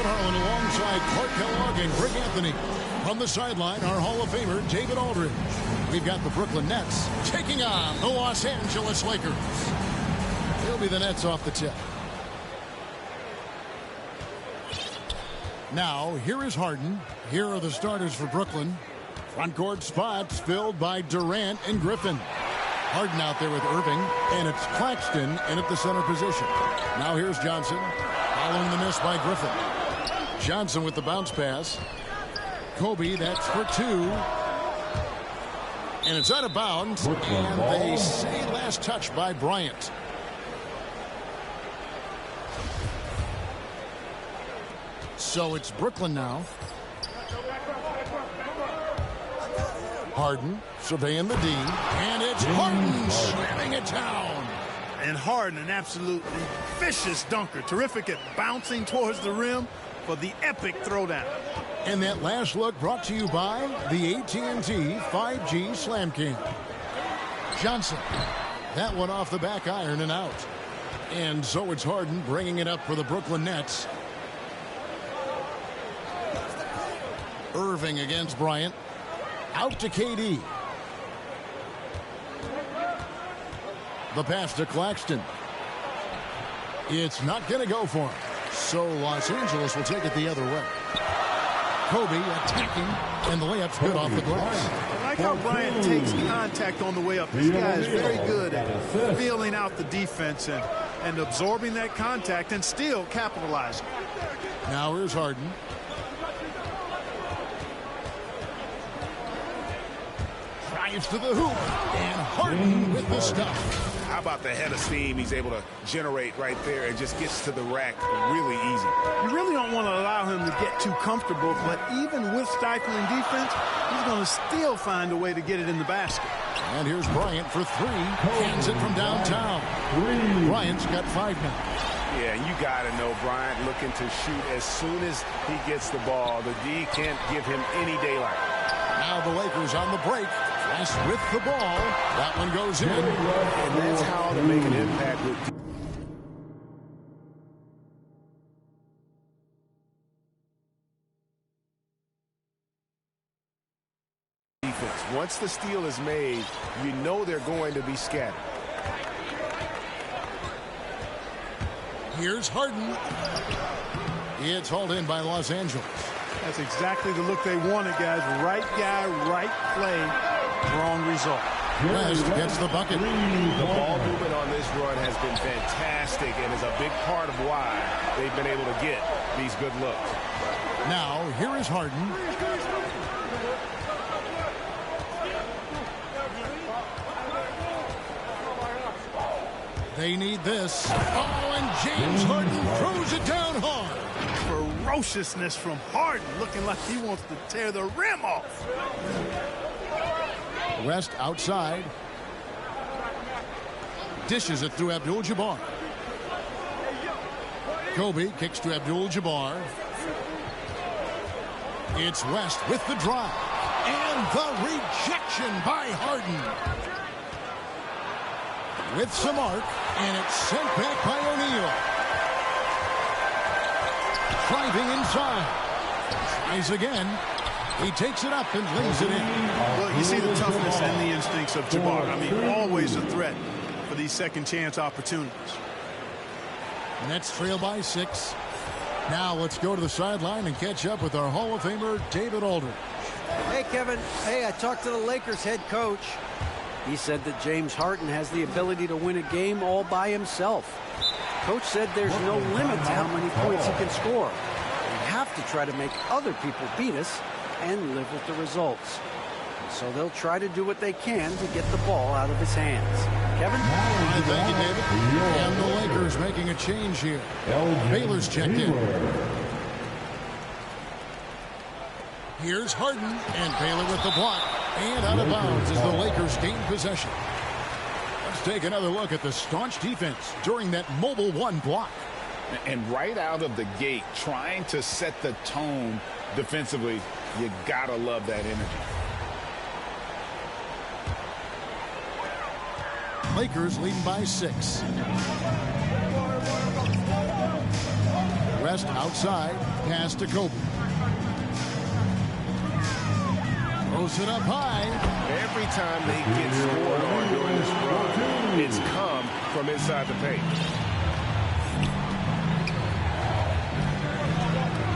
Kevin Harlan alongside Clark Kellogg and Greg Anthony. From the sideline, our Hall of Famer, David Aldridge. We've got the Brooklyn Nets taking on the Los Angeles Lakers. It'll be the Nets off the tip. Now, here is Harden. Here are the starters for Brooklyn. Front court spots filled by Durant and Griffin. Harden out there with Irving, and it's Claxton in at the center position. Now here's Johnson, following the miss by Griffin. Johnson with the bounce pass. Kobe, that's for two. And it's out of bounds, and they say last touch by Bryant. So it's Brooklyn now. Harden surveying the D, and it's Harden slamming it down. And Harden, an absolutely vicious dunker. Terrific at bouncing towards the rim for the epic throwdown. And that last look brought to you by the AT&T 5G Slam King. Johnson, that one off the back iron and out. And so it's Harden bringing it up for the Brooklyn Nets. Irving against Bryant. Out to KD. The pass to Claxton. It's not going to go for him. So Los Angeles will take it the other way. Kobe attacking, and the layup's good off the glass. I like how Bryant takes contact on the way up. This guy is very good at feeling out the defense and absorbing that contact and still capitalizing. Now here's Harden. Drives to the hoop, and Harden with the stuff. How about the head of steam he's able to generate right there and just gets to the rack really easy. You really don't want to allow him to get too comfortable, but even with stifling defense, he's going to still find a way to get it in the basket. And here's Bryant for three. Hands it from downtown. Bryant's got five now. Yeah, you got to know Bryant looking to shoot as soon as he gets the ball. The D can't give him any daylight. Now the Lakers on the break. West with the ball. That one goes in. And that's how to make an impact with defense. Once the steal is made, you know they're going to be scattered. Here's Harden. It's hauled in by Los Angeles. That's exactly the look they wanted, guys. Right guy, right play. Wrong result. West gets the bucket. The ball movement on this run has been fantastic and is a big part of why they've been able to get these good looks. Now, here is Harden. They need this. Oh, and James Harden throws it down hard. Ferociousness from Harden, looking like he wants to tear the rim off. West outside. Dishes it through Abdul-Jabbar. Kobe kicks to Abdul-Jabbar. It's West with the drive. And the rejection by Harden. With some arc, and it's sent back by O'Neal. Driving inside. Tries again. He takes it up and lays it in. Well, you see the toughness and the instincts of Jabbar. I mean, always a threat for these second chance opportunities. Nets trail by 6. Now let's go to the sideline and catch up with our Hall of Famer, David Aldridge. Hey, Kevin. Hey, I talked to the Lakers head coach. He said that James Harden has the ability to win a game all by himself. Coach said there's no limit to how many points he can score. We have to try to make other people beat us and live with the results. So they'll try to do what they can to get the ball out of his hands. Kevin? Thank you, David. And the Lakers making a change here. Baylor's checked in. Here's Harden, and Baylor with the block. And out of bounds as the Lakers gain possession. Let's take another look at the staunch defense during that mobile one block. And right out of the gate, trying to set the tone defensively, you gotta love that energy. Lakers leading by 6. West outside. Pass to Kobe. Throws it up high. Every time they get scored on during this run, it's come from inside the paint.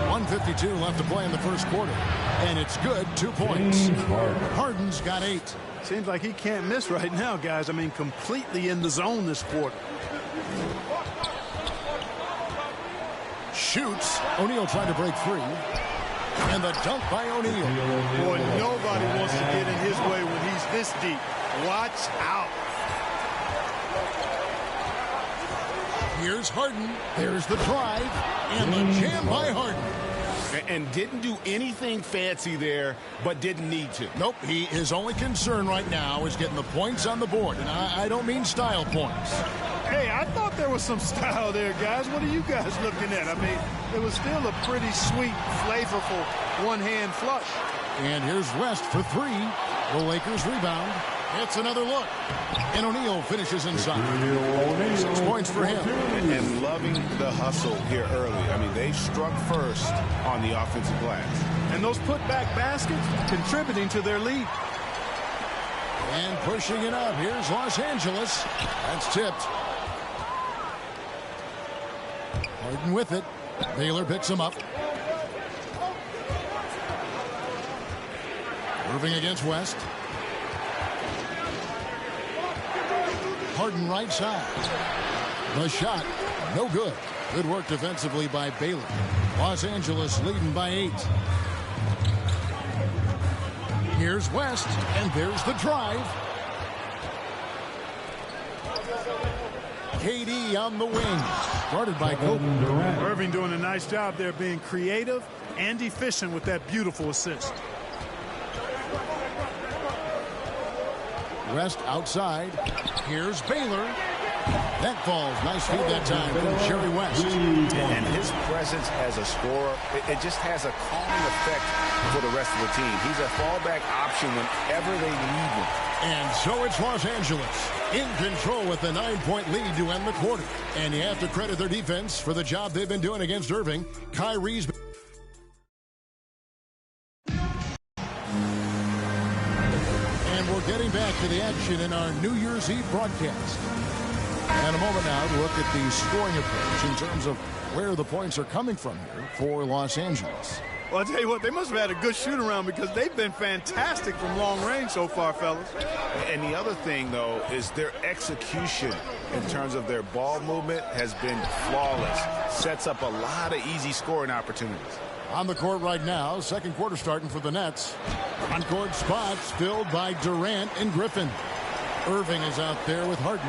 1:52 left to play in the first quarter. And it's good. 2 points. Harden's got 8. Seems like he can't miss right now, guys. I mean, completely in the zone this quarter. Shoots. O'Neal trying to break free. And the dunk by O'Neal. Boy, nobody wants to get in his way when he's this deep. Watch out. Here's Harden. There's the drive. And the jam by Harden. And didn't do anything fancy there, but didn't need to. Nope. His only concern right now is getting the points on the board. And I don't mean style points. Hey, I thought there was some style there, guys. What are you guys looking at? I mean, it was still a pretty sweet, flavorful one-hand flush. And here's West for 3. The Lakers rebound. It's another look. And O'Neal finishes inside. 6 points for him. And loving the hustle here early. I mean, they struck first on the offensive glass. And those putback baskets contributing to their lead. And pushing it up. Here's Los Angeles. That's tipped. Harden with it. Baylor picks him up. Irving against West. Harden right side. The shot, no good. Good work defensively by Baylor. Los Angeles leading by 8. Here's West, and there's the drive. KD on the wing. Guarded by Kobe. Irving doing a nice job there being creative and efficient with that beautiful assist. West outside. Here's Baylor. That falls. Nice feed that time from Jerry West. And his presence as a scorer, it just has a calming effect for the rest of the team. He's a fallback option whenever they need him. And so it's Los Angeles in control with a 9-point lead to end the quarter. And you have to credit their defense for the job they've been doing against Irving. Kyrie's... And we're getting back to the action in our New Year's Eve broadcast. And a moment now to look at the scoring approach in terms of where the points are coming from here for Los Angeles. Well, I'll tell you what, they must have had a good shoot-around because they've been fantastic from long range so far, fellas. And the other thing, though, is their execution in terms of their ball movement has been flawless. Sets up a lot of easy scoring opportunities. On the court right now, second quarter starting for the Nets. On-court spots filled by Durant and Griffin. Irving is out there with Harden,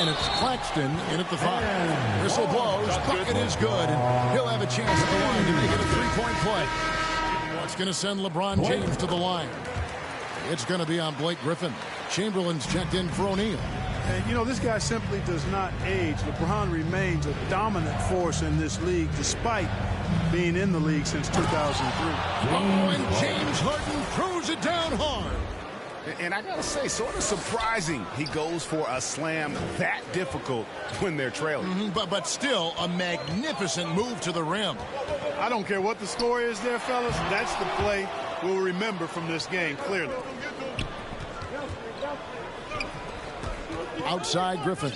and it's Claxton in at the 5. Whistle blows, bucket is good, and he'll have a chance at the line to make it a 3-point play. What's going to send LeBron James to the line? It's going to be on Blake Griffin. Chamberlain's checked in for O'Neal. And, you know, this guy simply does not age. LeBron remains a dominant force in this league despite being in the league since 2003. And James Harden throws it down hard. And I got to say, sort of surprising he goes for a slam that difficult when they're trailing. But still a magnificent move to the rim. I don't care what the score is there, fellas. That's the play we'll remember from this game, clearly. Outside Griffin.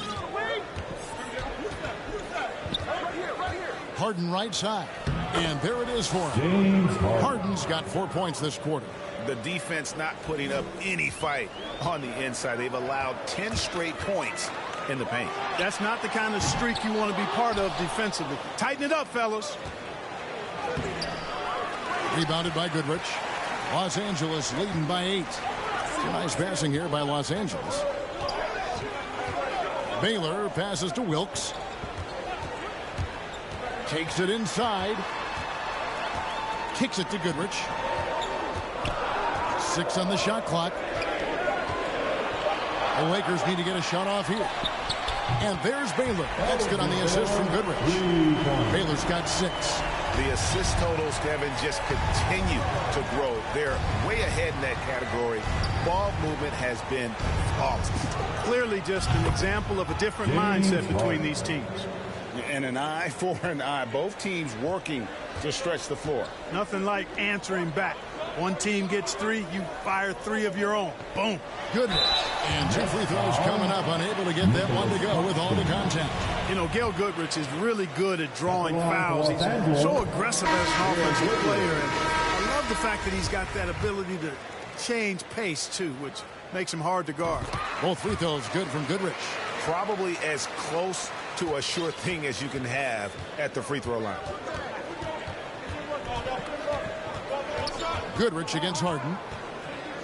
Harden right side. And there it is for him. Harden's got 4 points this quarter. The defense not putting up any fight on the inside. They've allowed 10 straight points in the paint. That's not the kind of streak you want to be part of defensively. Tighten it up, fellas. Rebounded by Goodrich. Los Angeles leading by 8. Nice passing here by Los Angeles. Baylor passes to Wilkes. Takes it inside. Kicks it to Goodrich. 6 on the shot clock. The Lakers need to get a shot off here. And there's Baylor. That's good on the assist from Goodrich. Baylor's got 6. The assist totals, Kevin, just continue to grow. They're way ahead in that category. Ball movement has been flawless. Clearly just an example of a different mindset between these teams. And an eye for an eye. Both teams working to stretch the floor. Nothing like answering back. One team gets 3, you fire 3 of your own. Boom. Goodness. And 2 free throws coming up, unable to get that one to go with all the contact. You know, Gail Goodrich is really good at drawing fouls. He's so aggressive as an offensive player. And I love the fact that he's got that ability to change pace, too, which makes him hard to guard. Both free throws good from Goodrich. Probably as close to a sure thing as you can have at the free throw line. Goodrich against Harden.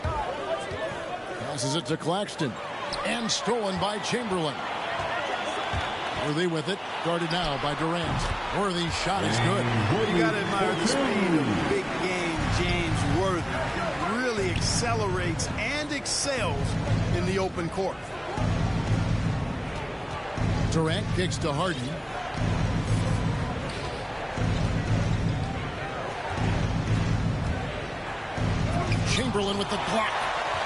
Passes it to Claxton. And stolen by Chamberlain. Worthy with it. Guarded now by Durant. Worthy's shot is good. You got to admire the speed of big game James Worthy. He really accelerates and excels in the open court. Durant kicks to Harden. Chamberlain with the block.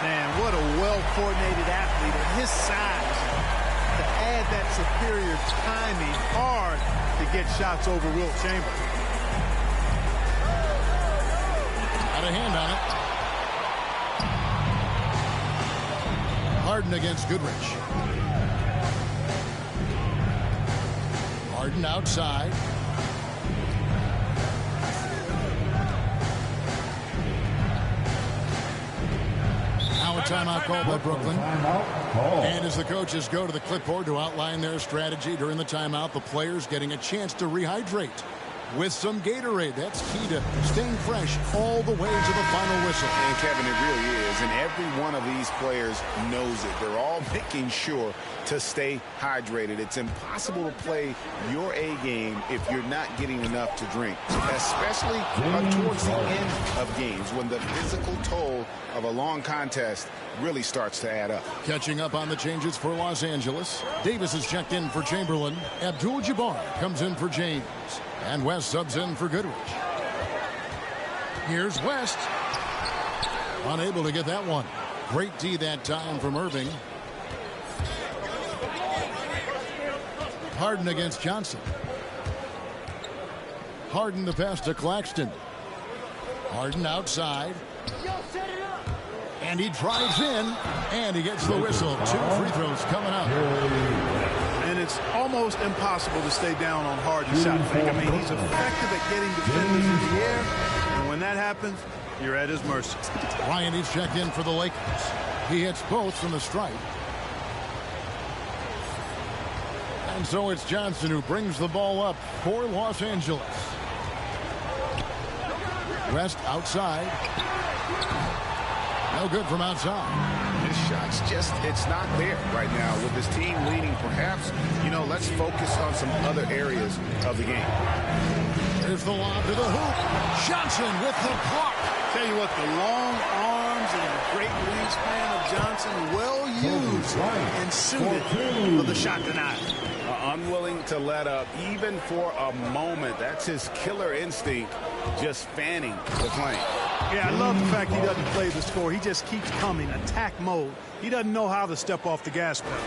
Man, what a well-coordinated athlete at his size. To add that superior timing, hard to get shots over Wilt Chamberlain. Got a hand on it. Harden against Goodrich. Harden outside. Now a timeout called by Brooklyn. And as the coaches go to the clipboard to outline their strategy during the timeout, the players getting a chance to rehydrate with some Gatorade. That's key to staying fresh all the way to the final whistle. And Kevin, it really is. And every one of these players knows it. They're all making sure to stay hydrated. It's impossible to play your A game if you're not getting enough to drink, especially towards the end of games when the physical toll of a long contest really starts to add up. Catching up on the changes for Los Angeles. Davis is checked in for Chamberlain. Abdul-Jabbar comes in for James. And West subs in for Goodrich. Here's West. Unable to get that one. Great D that time from Irving. Harden against Johnson. Harden the pass to Claxton. Harden outside. And he drives in. And he gets the whistle. 2 free throws coming up. And it's almost impossible to stay down on Harden's shot fake. I mean, he's effective at getting defenders in the air. And when that happens, you're at his mercy. Ryan is checked in for the Lakers. He hits both from the stripe. And so it's Johnson who brings the ball up for Los Angeles. West outside. No good from outside. His shot's it's not there right now with his team leading. Perhaps, let's focus on some other areas of the game. There's the lob to the hoop. Johnson with the block. Tell you what, the long arms and the great wingspan of Johnson, well used and suited for the shot tonight. Unwilling to let up even for a moment. That's his killer instinct, just fanning the flame. Yeah, I love the fact he doesn't play the score. He just keeps coming, attack mode. He doesn't know how to step off the gas pedal.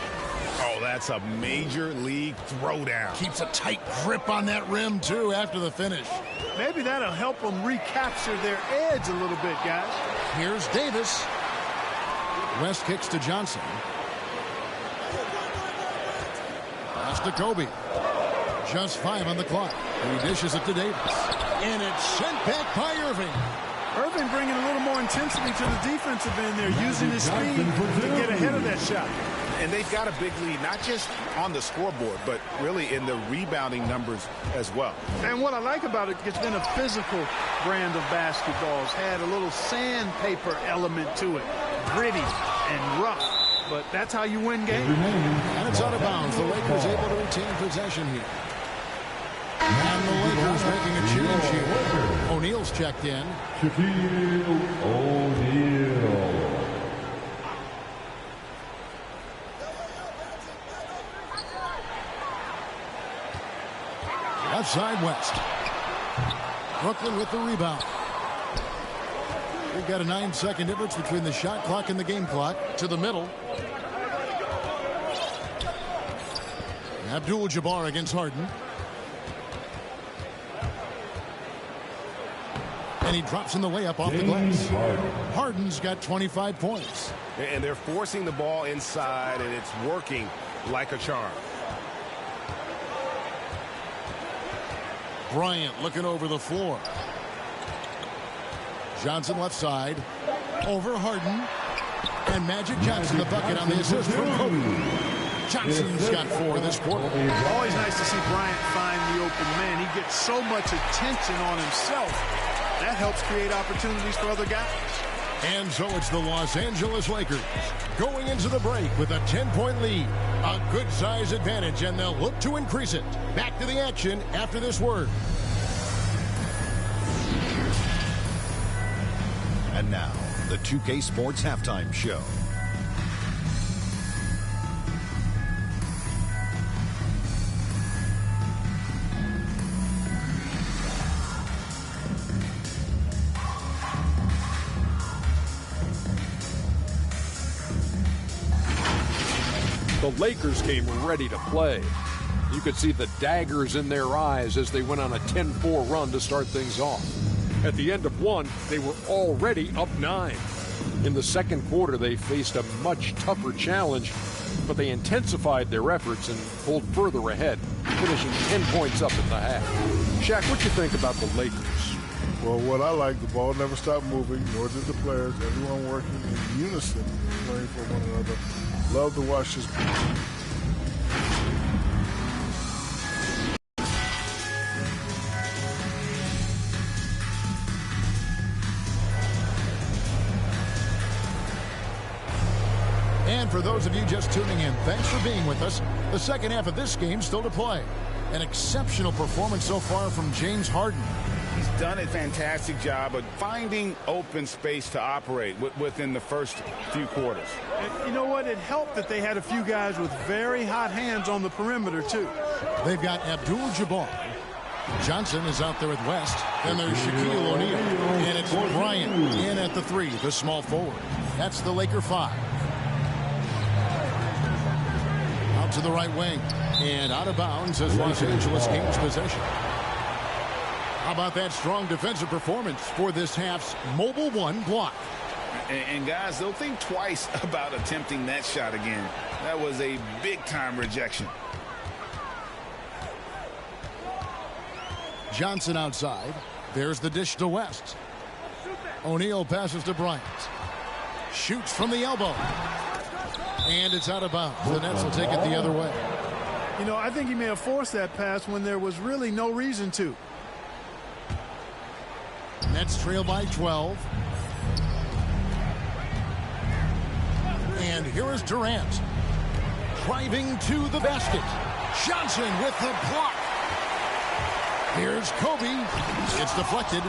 Oh, that's a major league throwdown. Keeps a tight grip on that rim, too, after the finish. Maybe that'll help them recapture their edge a little bit, guys. Here's Davis. West kicks to Johnson. Pass to Kobe. Just 5 on the clock. He dishes it to Davis. And it's sent back by Irving. Irving bringing a little more intensity to the defensive end there, using his speed to get ahead of that shot. And they've got a big lead, not just on the scoreboard, but really in the rebounding numbers as well. And what I like about it, it's been a physical brand of basketball. It's had a little sandpaper element to it, gritty and rough. But that's how you win games. And it's out of bounds. The Lakers able to retain possession here. And the Lakers making a change here. O'Neal's checked in. Shaquille O'Neal. Left side West. Brooklyn with the rebound. We've got a 9-second difference between the shot clock and the game clock. To the middle. Abdul-Jabbar against Harden. And he drops in the layup off the glass. Harden's got 25 points. And they're forcing the ball inside, and it's working like a charm. Bryant looking over the floor. Johnson left side. Over Harden. And Magic Johnson the bucket on the assist from Kobe. Johnson's got 4 this quarter. Always nice to see Bryant find the open man. He gets so much attention on himself. That helps create opportunities for other guys. And so it's the Los Angeles Lakers going into the break with a 10-point lead. A good size advantage, and they'll look to increase it. Back to the action after this word. And now, the 2K Sports Halftime Show. The Lakers came ready to play. You could see the daggers in their eyes as they went on a 10-4 run to start things off. At the end of one, they were already up 9. In the second quarter, they faced a much tougher challenge, but they intensified their efforts and pulled further ahead, finishing 10 points up in the half. Shaq, what you think about the Lakers? Well, what I like, the ball never stopped moving, nor did the players. Everyone working in unison, playing for one another. Love to watch this. And for those of you just tuning in, thanks for being with us. The second half of this game still to play. An exceptional performance so far from James Harden. He's done a fantastic job of finding open space to operate within the first few quarters. And you know what? It helped that they had a few guys with very hot hands on the perimeter, too. They've got Abdul-Jabbar. Johnson is out there with West. Then there's Shaquille O'Neal. And it's Bryant in at the 3, the small forward. That's the Laker 5. Out to the right wing. And out of bounds as Los Angeles gains possession. How about that strong defensive performance for this half's mobile 1 block? And guys, they'll think twice about attempting that shot again. That was a big-time rejection. Johnson outside. There's the dish to West. O'Neal passes to Bryant. Shoots from the elbow. And it's out of bounds. The Nets will take it the other way. You know, I think he may have forced that pass when there was really no reason to. Nets trail by 12. And here is Durant. Driving to the basket. Johnson with the block. Here's Kobe. It's deflected.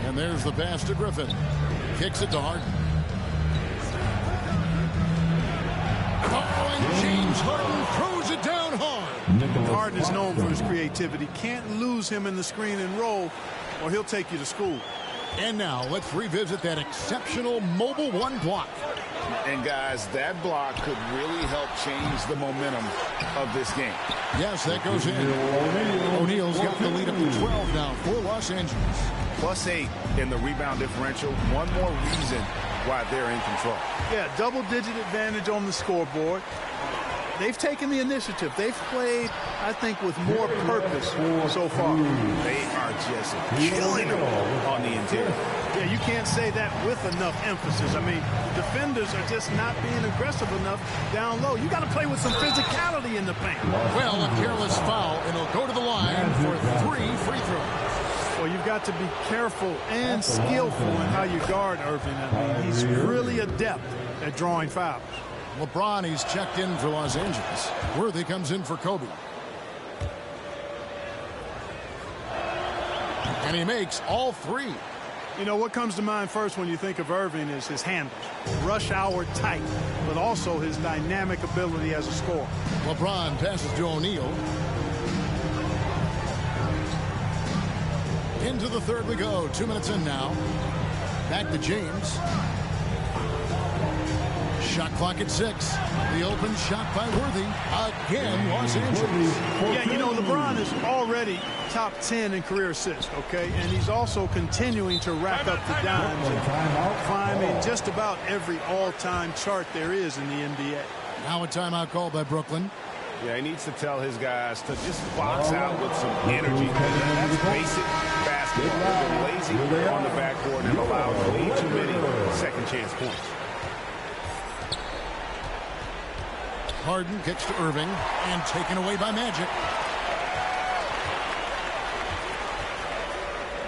And there's the pass to Griffin. Kicks it to Harden. Oh, and James Harden throws it down hard. Harden is known for his creativity. Can't lose him in the screen and roll, or he'll take you to school. And now let's revisit that exceptional mobile 1 block. And guys, that block could really help change the momentum of this game. Yes, that goes in. O'Neal's got the lead up to 12 now for Los Angeles. +8 in the rebound differential. One more reason why they're in control. Yeah, double-digit advantage on the scoreboard. They've taken the initiative. They've played, I think, with more purpose so far. They are just killing them on the interior. Yeah, you can't say that with enough emphasis. I mean, defenders are just not being aggressive enough down low. You got to play with some physicality in the paint. Well, a careless foul, and he'll go to the line for 3 free throws. Well, you've got to be careful and skillful in how you guard Irving. I mean, he's really adept at drawing fouls. LeBron, he's checked in for Los Angeles. Worthy comes in for Kobe. And he makes all 3. You know, what comes to mind first when you think of Irving is his handles. Rush hour tight, but also his dynamic ability as a scorer. LeBron passes to O'Neal. Into the third we go. 2 minutes in now. Back to James. Shot clock at 6. The open shot by Worthy. Again, Los Angeles. Yeah, you know, LeBron is already top 10 in career assists, okay? And he's also continuing to rack up the dimes and climbing just about every all-time chart there is in the NBA. Now a timeout called by Brooklyn. Yeah, he needs to tell his guys to just box out with some energy. That's basic basketball. They've been lazy on the backboard and allowed way too many second chance points. Harden kicks to Irving and taken away by Magic.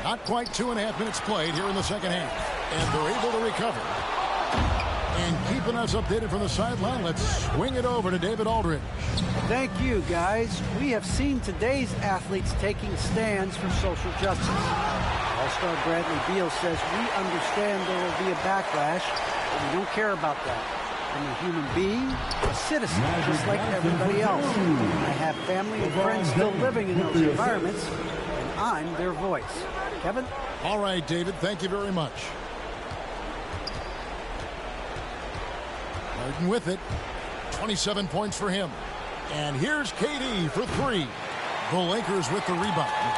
Not quite 2.5 minutes played here in the second half. And they're able to recover. And keeping us updated from the sideline, let's swing it over to David Aldridge. Thank you, guys. We have seen today's athletes taking stands for social justice. All-star Bradley Beal says, we understand there will be a backlash, but we don't care about that. I'm a human being, a citizen, just like everybody else. I have family and friends still living in those environments, and I'm their voice. Kevin? All right, David, thank you very much. Harden with it. 27 points for him. And here's KD for 3. The Lakers with the rebound.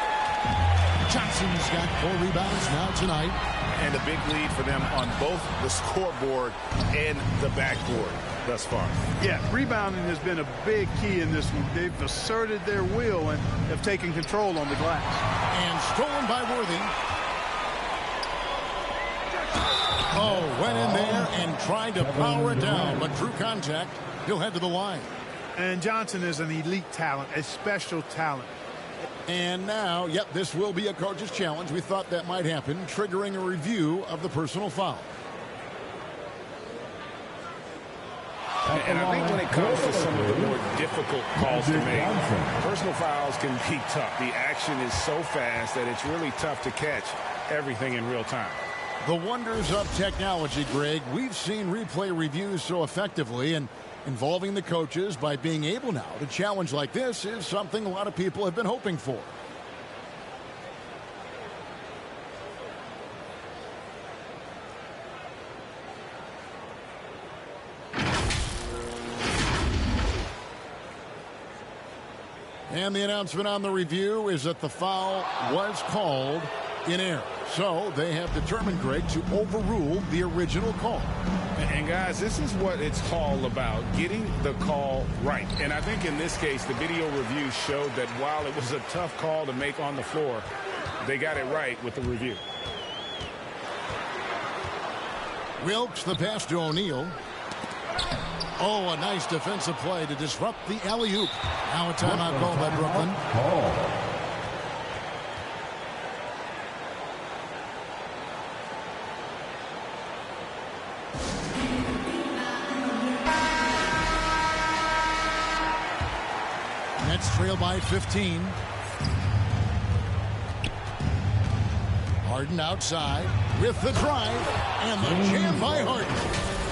Johnson's got 4 rebounds now tonight. And a big lead for them on both the scoreboard and the backboard thus far. Yeah, rebounding has been a big key in this one. They've asserted their will and have taken control on the glass. And stolen by Worthy. Oh, went in there and tried to power it down, but drew contact. He'll head to the line. And Johnson is an elite talent, a special talent. And now, yep, this will be a coach's challenge. We thought that might happen, triggering a review of the personal foul. And I think when it comes to some of the more difficult calls to make, personal fouls can be tough. The action is so fast that it's really tough to catch everything in real time. The wonders of technology, Greg. We've seen replay reviews so effectively, and involving the coaches by being able now to challenge like this is something a lot of people have been hoping for. And the announcement on the review is that the foul was called in error. So they have determined, Greg, to overrule the original call. And guys, this is what it's all about, getting the call right. And I think in this case, the video review showed that while it was a tough call to make on the floor, they got it right with the review. Wilkes the pass to O'Neal. Oh, a nice defensive play to disrupt the alley-oop. Now a timeout called by Brooklyn. Nets trail by 15. Harden outside with the drive and the jam by Harden.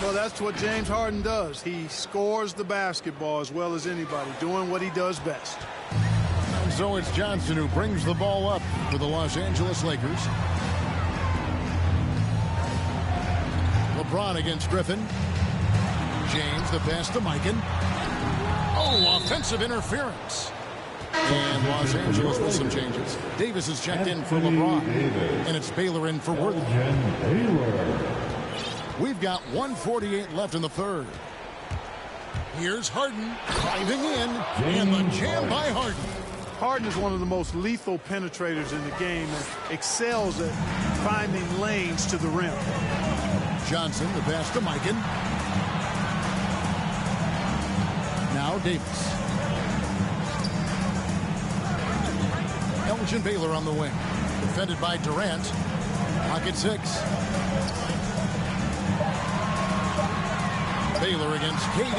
Well, that's what James Harden does. He scores the basketball as well as anybody, doing what he does best. And so it's Johnson who brings the ball up for the Los Angeles Lakers. LeBron against Griffin. James the pass to Mikan. Oh, offensive interference. And Los Angeles with some changes. Davis is checked in for LeBron. And it's Baylor in for Worthy. We've got 1:48 left in the third. Here's Harden driving in, and the jam by Harden. Harden is one of the most lethal penetrators in the game and excels at finding lanes to the rim. Johnson, the pass to Mikan. Now Davis. Elgin Baylor on the wing. Defended by Durant. Pocket 6. Baylor against KD.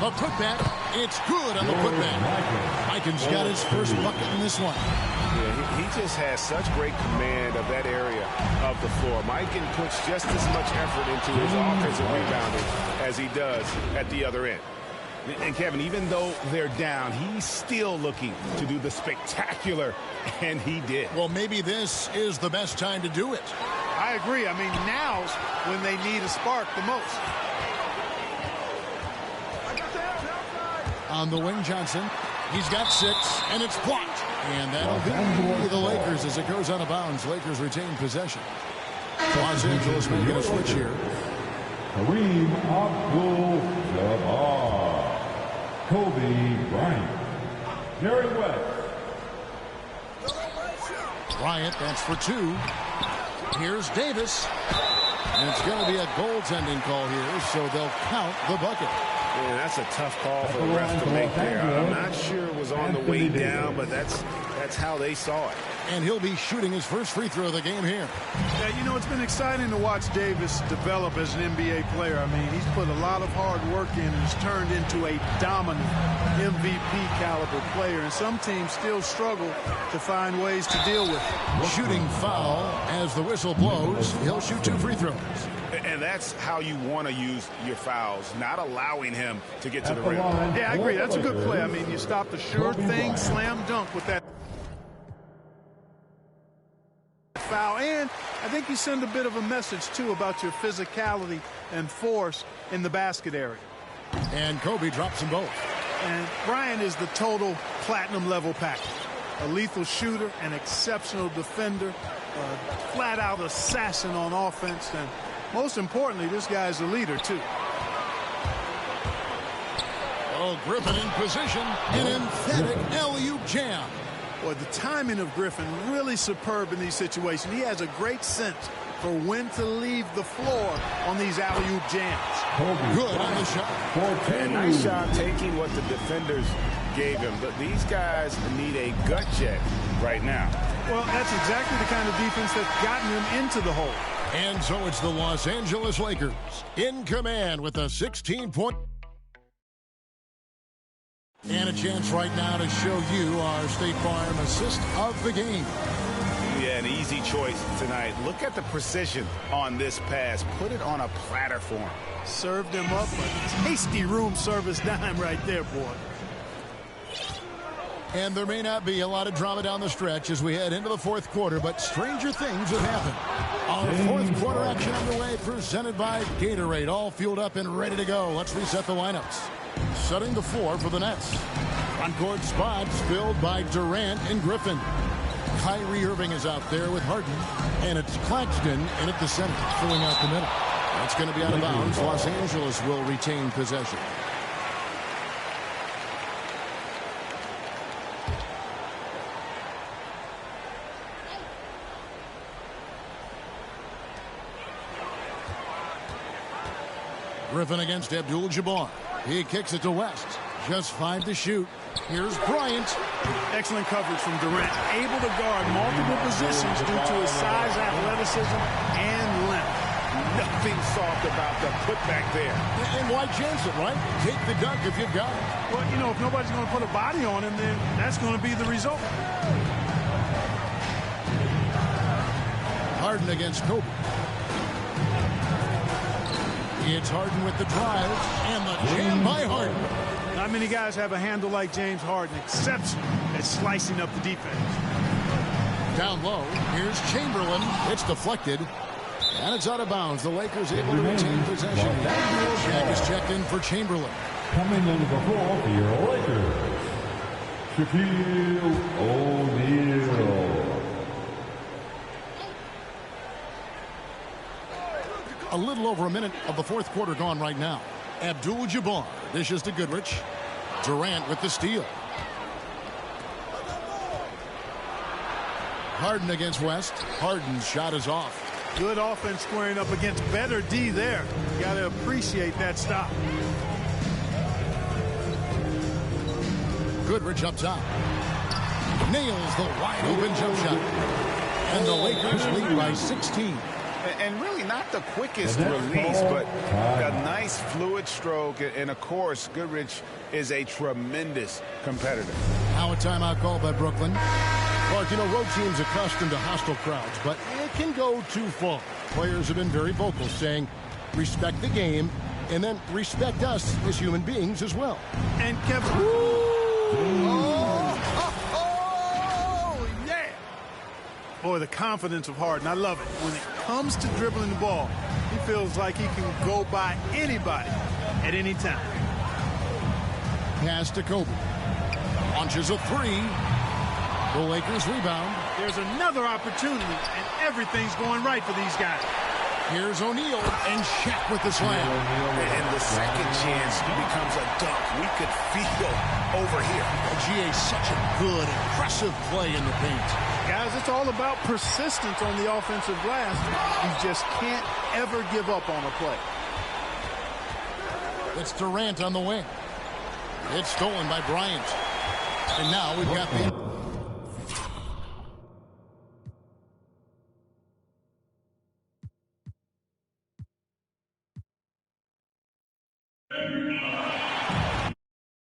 A putback. It's good on the putback. Mikan's got his first bucket in this one. Yeah, he just has such great command of that area of the floor. Mikan puts just as much effort into his offensive rebounding as he does at the other end. And Kevin, even though they're down, he's still looking to do the spectacular, and he did. Well, maybe this is the best time to do it. I agree. I mean, now's when they need a spark the most. On the wing, Johnson. He's got 6, and it's blocked. And that'll be the Lakers as it goes out of bounds. Lakers retain possession. Los Angeles making a switch here. Kareem Abdul-Jabbar, Kobe Bryant, Jerry West. Bryant, that's for 2. Here's Davis. And it's going to be a goaltending call here, so they'll count the bucket. Yeah, that's a tough call for the ref to make there. I'm not sure it was on the way down, but that's how they saw it. And he'll be shooting his first free throw of the game here. Yeah, you know, it's been exciting to watch Davis develop as an NBA player. I mean, he's put a lot of hard work in and has turned into a dominant MVP caliber player. And some teams still struggle to find ways to deal with it. Shooting foul as the whistle blows. He'll shoot 2 free throws. And that's how you want to use your fouls, not allowing him to get to the rim. Yeah, I agree. That's a good play. I mean, you stop the sure thing, slam dunk with that foul. And I think you send a bit of a message, too, about your physicality and force in the basket area. And Kobe drops them both. And Bryant is the total platinum level package. A lethal shooter, an exceptional defender, a flat-out assassin on offense, and most importantly, this guy's a leader, too. Oh, Griffin in position. An emphatic alley-oop jam. Boy, the timing of Griffin really superb in these situations. He has a great sense for when to leave the floor on these alley-oop jams. Good on the shot. And nice job taking what the defenders gave him. But these guys need a gut check right now. Well, that's exactly the kind of defense that's gotten him into the hole. And so it's the Los Angeles Lakers in command with a 16-point. And a chance right now to show you our State Farm assist of the game. Yeah, an easy choice tonight. Look at the precision on this pass. Put it on a platter for him. Served him up a tasty room service dime right there, boy. And there may not be a lot of drama down the stretch as we head into the fourth quarter, but stranger things have happened. Our fourth quarter action underway, presented by Gatorade, all fueled up and ready to go. Let's reset the lineups. Setting the floor for the Nets. Front court spots filled by Durant and Griffin. Kyrie Irving is out there with Harden, and it's Claxton in at the center, filling out the middle. That's going to be out of bounds. Los Angeles will retain possession. Griffin against Abdul-Jabbar. He kicks it to West. Just 5 to shoot. Here's Bryant. Excellent coverage from Durant. Able to guard multiple positions due to his size, athleticism, and length. Nothing soft about the putback there. And why chance it, right? Take the dunk if you've got it. Well, you know, if nobody's going to put a body on him, then that's going to be the result. Harden against Kobe. It's Harden with the drive, and the jam by Harden. Not many guys have a handle like James Harden, exceptional at slicing up the defense. Down low, here's Chamberlain. It's deflected, and it's out of bounds. The Lakers able to retain possession. Shaq is checked in for Chamberlain. Coming into the floor for your Lakers, Shaquille O'Neal. A little over a minute of the fourth quarter gone right now. Abdul-Jabbar dishes to Goodrich. Durant with the steal. Harden against West. Harden's shot is off. Good offense squaring up against better D there. You got to appreciate that stop. Goodrich up top. Nails the wide open jump shot. And the Lakers lead by 16. And really not the quickest release, but a nice fluid stroke. And, of course, Goodrich is a tremendous competitor. Now a timeout called by Brooklyn. Clark, you know, road teams accustomed to hostile crowds, but it can go too far. Players have been very vocal, saying, respect the game, and then respect us as human beings as well. And Kevin... Boy, the confidence of Harden, I love it. When it comes to dribbling the ball, he feels like he can go by anybody at any time. pass to Kobe. Launches a three. The Lakers rebound. There's another opportunity, and everything's going right for these guys. Here's O'Neal and Shaq with the slam. And the second chance becomes a dunk. We could feel over here. GA, such a good, impressive play in the paint. Guys, it's all about persistence on the offensive glass. You just can't ever give up on a play. It's Durant on the wing. It's stolen by Bryant. And now we've got the...